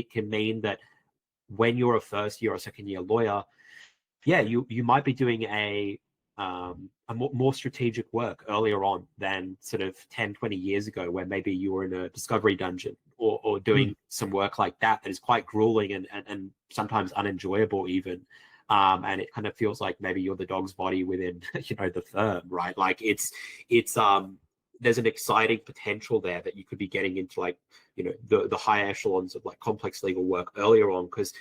it can mean that when you're a first year or second year lawyer, yeah, you might be doing a more strategic work earlier on than sort of 10, 20 years ago, where maybe you were in a discovery dungeon or doing some work like that is quite grueling and sometimes unenjoyable even. And it kind of feels like maybe you're the dog's body within, the firm, right? Like it's there's an exciting potential there that you could be getting into, like, the higher echelons of like complex legal work earlier on, because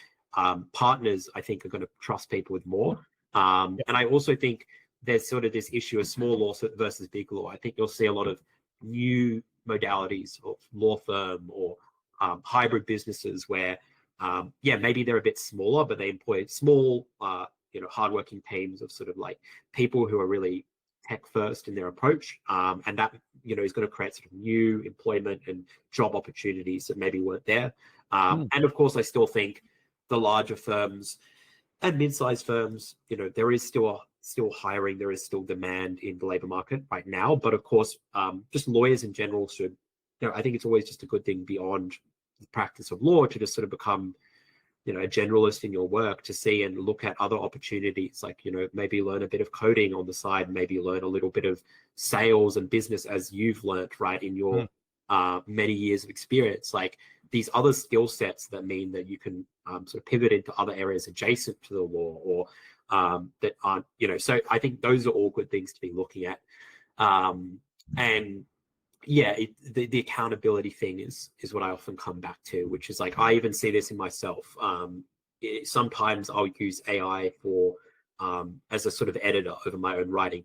partners, I think, are going to trust people with more. And I also think there's sort of this issue of small law versus big law. I think you'll see a lot of new modalities of law firm or hybrid businesses where, maybe they're a bit smaller, but they employ small, hardworking teams of sort of like people who are really tech first in their approach. And that, is going to create sort of new employment and job opportunities that maybe weren't there. And of course, I still think the larger firms and mid-sized firms, there is still hiring, there is still demand in the labor market right now. But of course, just lawyers in general should, I think it's always just a good thing beyond the practice of law to just sort of become, a generalist in your work, to see and look at other opportunities, like, maybe learn a bit of coding on the side, maybe learn a little bit of sales and business as you've learned, right, in your many years of experience. Like, these other skill sets that mean that you can sort of pivot into other areas adjacent to the law, or that aren't, so I think those are all good things to be looking at. And yeah, the accountability thing is what I often come back to, which is like, I even see this in myself. Sometimes I'll use AI for as a sort of editor over my own writing.